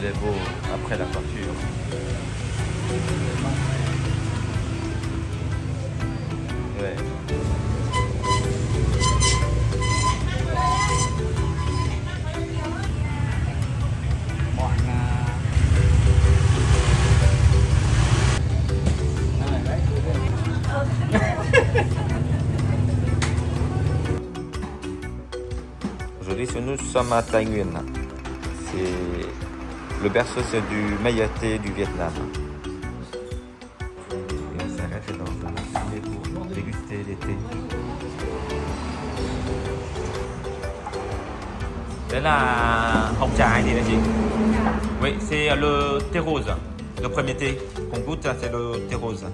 est beau après la peinture. Ouais. Aujourd'hui, nous sommes à Tay Nguyen. C'est le berceau du meilleur thé du Vietnam. Et on s'arrête dans un café pour déguster les thés. Đấy là hồng trà gì đấy chị? Oui, c'est le thé rose. Le premier thé qu'on goûte, c'est le thé rose.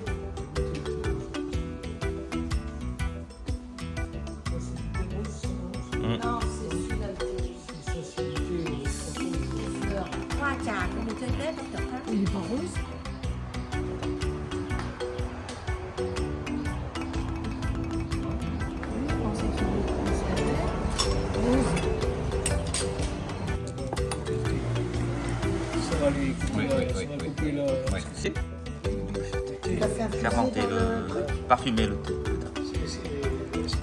Non, c'est celui-là le thé. Hoa trà của mình chơi Tết không được khác. Il est pas rose. Ça va lui couper le... Si. va faire Fermenter parfumer le thé.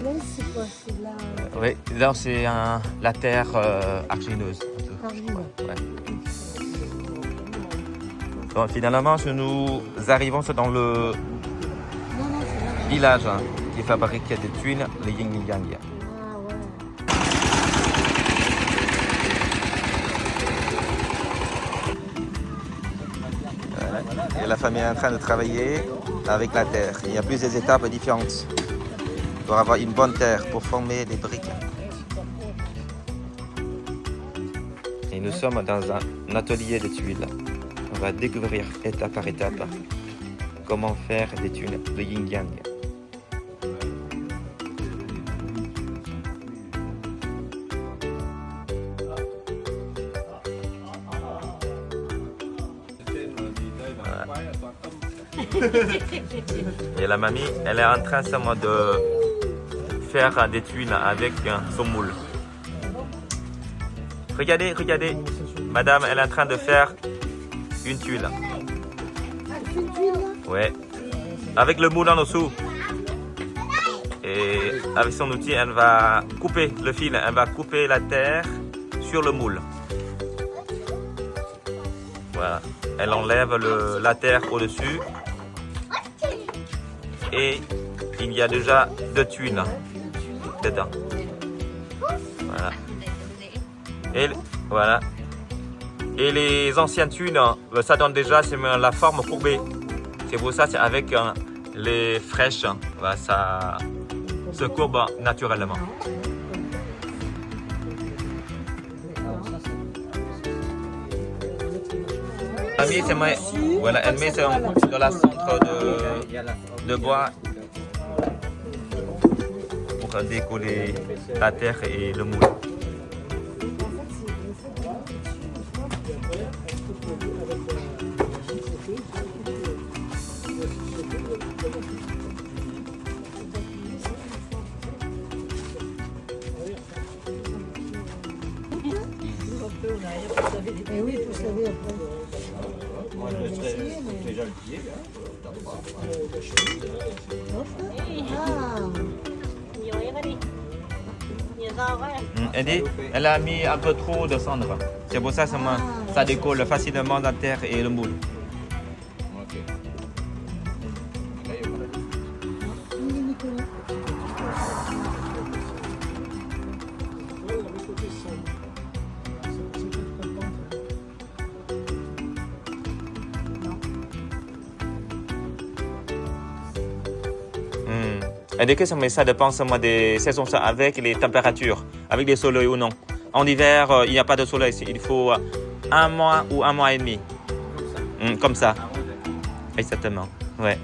Là, c'est quoi? C'est la Oui, là c'est la terre argineuse. argile. Ouais. Donc, finalement, nous arrivons dans le Non, non, c'est là. village qui fabrique des tuiles, les yin yang. Ah ouais. Et la famille est en train de travailler avec la terre. Il y a plusieurs étapes différentes pour avoir une bonne terre pour former les briques. Et nous sommes dans un atelier de tuiles. On va découvrir étape par étape comment faire des tuiles de yin yang. Et la mamie, elle est en train seulement de faire des tuiles avec son moule. Regardez, regardez. Madame, elle est en train de faire une tuile. Une tuile là? Ouais. Avec le moule en dessous. Et avec son outil, elle va couper le fil. Elle va couper la terre sur le moule. Voilà. Elle enlève la terre au-dessus. Et il y a déjà 2 tuiles dedans. Voilà. Et voilà. Et les anciennes tuiles, ça donne déjà la forme courbée. C'est pour ça, c'est avec les fraîches, voilà, ça se courbe naturellement. Voilà, elle met dans la centre de bois pour décoller la terre et le moule. Eh oui, vous savez après. Moi, je laisserai déjà le pied. Ah, Elle dit, elle a mis un peu trop de cendre. C'est pour ça que ça décolle facilement la terre et le moule. Nicolas. Elle dit que ça dépend seulement des saisons, avec les températures, avec les soleils ou non. En hiver, il n'y a pas de soleil, il faut 1 mois ou 1 mois et demi. Comme ça. Exactement. Ouais.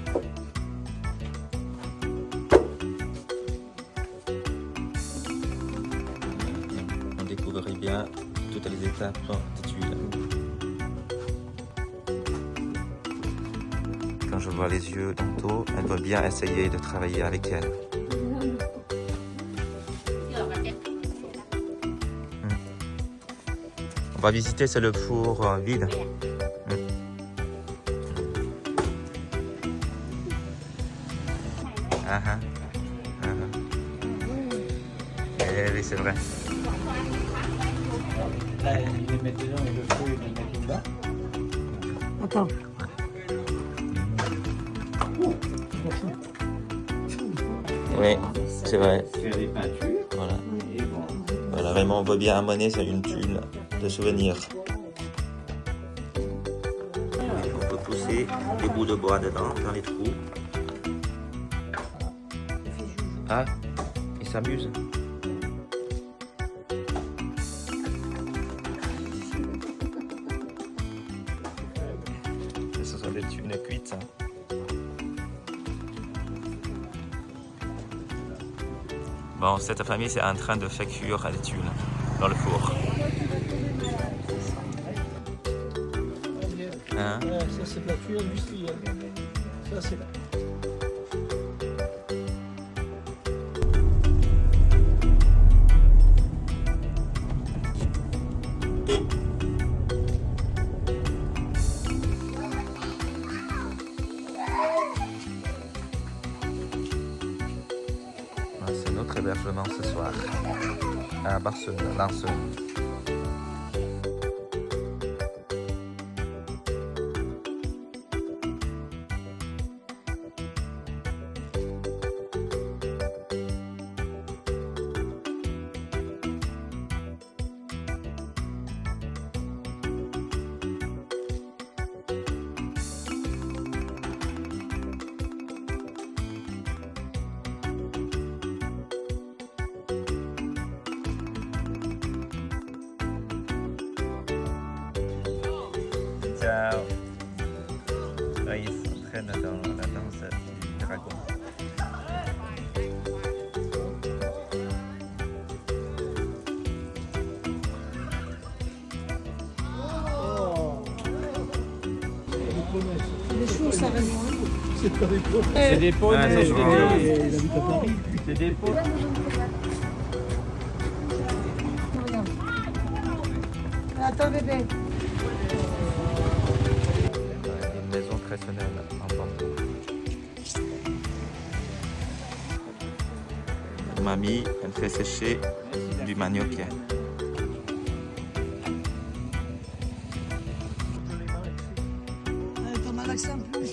On découvre bien toutes les étapes des tuiles. Quand je vois les yeux d'Anto, elle veut bien essayer de travailler avec elle. On va visiter, c'est le four vide. Ah ah. Ah ah. Eh oui, c'est vrai. Là, ils les mettent dedans et le feu, ils le mettent au bas. Attends. Oui, c'est vrai. Faire des peintures. Voilà. Et bon. Voilà, vraiment, on voit bien Monet, c'est une tuile de souvenir. On peut pousser des bouts de bois dedans, dans les trous. Ah, il s'amuse. Ce sont des tuiles cuites. Bon, cette famille, c'est en train de faire cuire les tuiles dans le four. Hein? Ouais, ça, c'est de la tuile industrielle. Ça, c'est là. C'est notre hébergement ce soir à Barcelone, Lançon. Ciao. Là, il s'entraîne dans la danse du dragon. Les chevaux, ça va loin. C'est pas des pots. C'est des pots, Ouais, mais c'est souvent. il habite à Paris. C'est des pots. Regarde. Attends, bébé. Une maison traditionnelle en bambou. Mamie, elle fait sécher du manioc. Ton accent plus.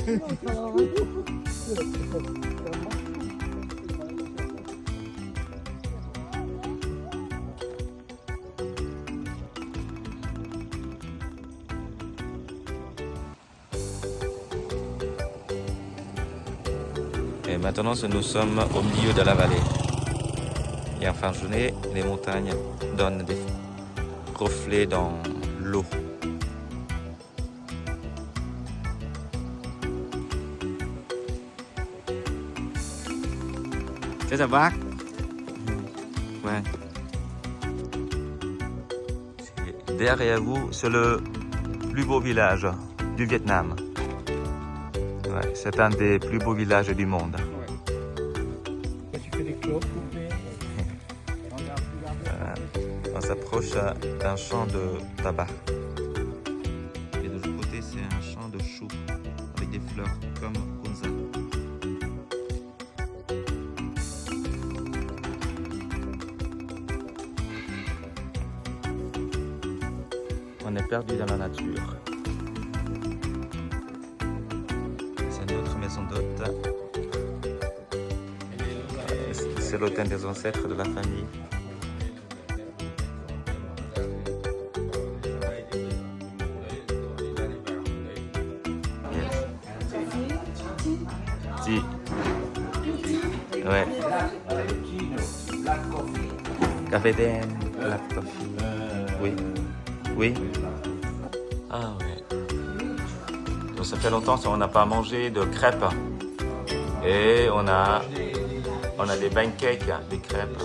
Et maintenant, nous sommes au milieu de la vallée. Et en fin de journée, les montagnes donnent des reflets dans l'eau. C'est ça va? Ouais. Derrière vous, c'est le plus beau village du Vietnam. Ouais, c'est un des plus beaux villages du monde. Là, tu fais des clopes coupées. On s'approche d'un champ de tabac. Et de l'autre côté, c'est un champ de choux avec des fleurs comme Kunza. On est perdu dans la nature. C'est notre maison d'hôte. C'est l'hôtel des ancêtres de la famille. Si. Ouais. Café Den, black coffee. Oui. Oui. Ah ouais. Donc ça fait longtemps qu'on n'a pas mangé de crêpes. Et on a des pancakes, des crêpes.